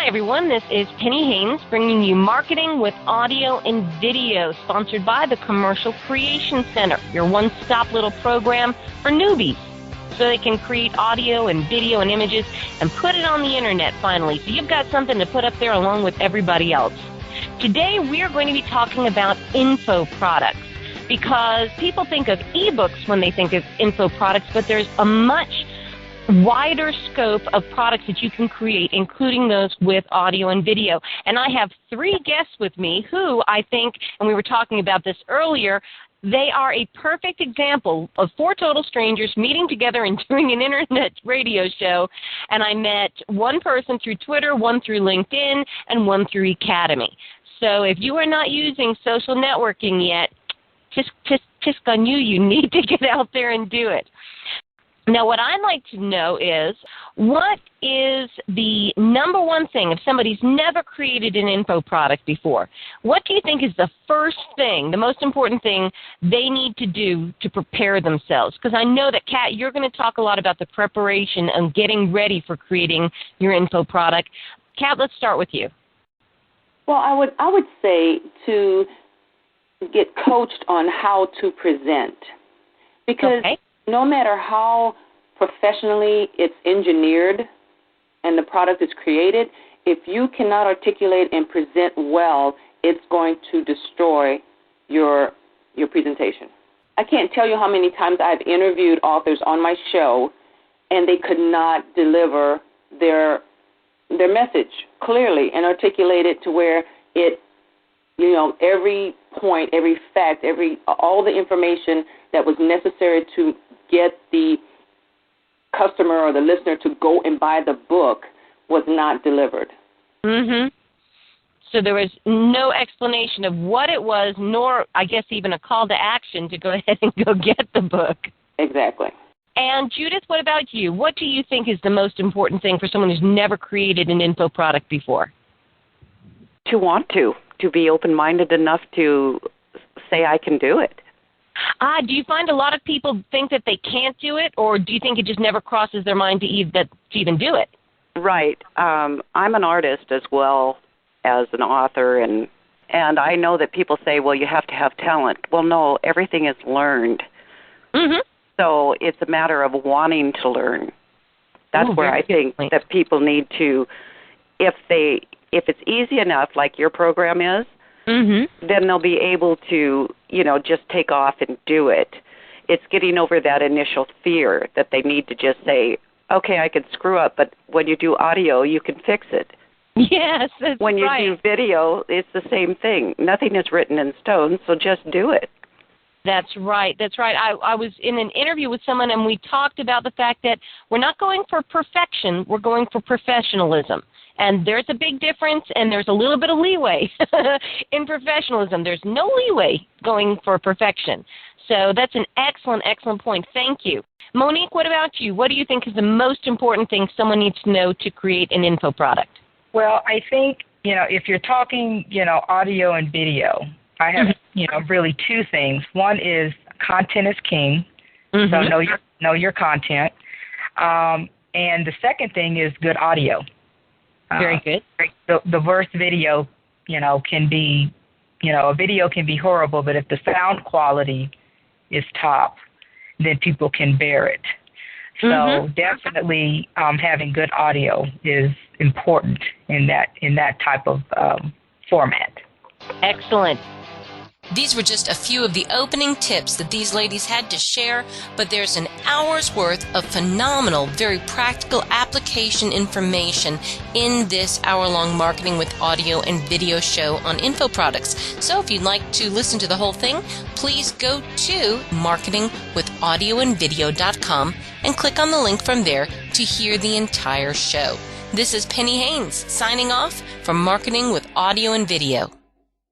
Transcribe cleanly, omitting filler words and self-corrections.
everyone. This is Penny Haynes bringing you Marketing with Audio and Video, sponsored by the Commercial Creation Center, your one-stop little program for newbies, so they can create audio and video and images and put it on the internet finally. So you've got something to put up there along with everybody else. Today we are going to be talking about info products, because people think of ebooks when they think of info products, but there's a much wider scope of products that you can create, including those with audio and video. And I have three guests with me who I think, and we were talking about this earlier, they are a perfect example of four total strangers meeting together and doing an internet radio show. And I met one person through Twitter, one through LinkedIn, and one through Academy. So if you are not using social networking yet, tisk on you, you need to get out there and do it. Now, what I'd like to know is, what is the number one thing, if somebody's never created an info product before, what do you think is the first thing, the most important thing they need to do to prepare themselves? Because I know that, Kat, you're going to talk a lot about the preparation and getting ready for creating your info product. Kat, let's start with you. Well, I would say to get coached on how to present, because no matter how professionally it's engineered and the product is created, if you cannot articulate and present well, it's going to destroy your presentation. I can't tell you how many times I've interviewed authors on my show and they could not deliver their message clearly and articulate it to where it, every point, every fact, all the information that was necessary to get the customer or the listener to go and buy the book was not delivered. Mm-hmm. So there was no explanation of what it was, nor, I guess, even a call to action to go ahead and go get the book. Exactly. And Judith, what about you? What do you think is the most important thing for someone who's never created an info product before? To want to be open-minded enough to say, I can do it. Do you find a lot of people think that they can't do it, or do you think it just never crosses their mind to even do it? Right. I'm an artist as well as an author, and I know that people say, well, you have to have talent. Well, no, everything is learned. Mm-hmm. So it's a matter of wanting to learn. That's where I think that people need to, if it's easy enough, like your program is, then they'll be able to, just take off and do it. It's getting over that initial fear that they need to just say, okay, I can screw up, but when you do audio, you can fix it. Yes, that's when you do video, it's the same thing. Nothing is written in stone, so just do it. That's right. That's right. I was in an interview with someone, and we talked about the fact that we're not going for perfection. We're going for professionalism. And there's a big difference, and there's a little bit of leeway in professionalism. There's no leeway going for perfection. So that's an excellent, excellent point. Thank you. Monique, what about you? What do you think is the most important thing someone needs to know to create an info product? Well, I think, if you're talking, audio and video, I have, really two things. One is content is king, so know your content. And the second thing is good audio. Very good. The worst video, can be, a video can be horrible, but if the sound quality is top, then people can bear it. So definitely having good audio is important in that type of format. Excellent. These were just a few of the opening tips that these ladies had to share, but there's an hour's worth of phenomenal, very practical application information in this hour-long Marketing with Audio and Video show on info products. So if you'd like to listen to the whole thing, please go to marketingwithaudioandvideo.com and click on the link from there to hear the entire show. This is Penny Haynes signing off from Marketing with Audio and Video.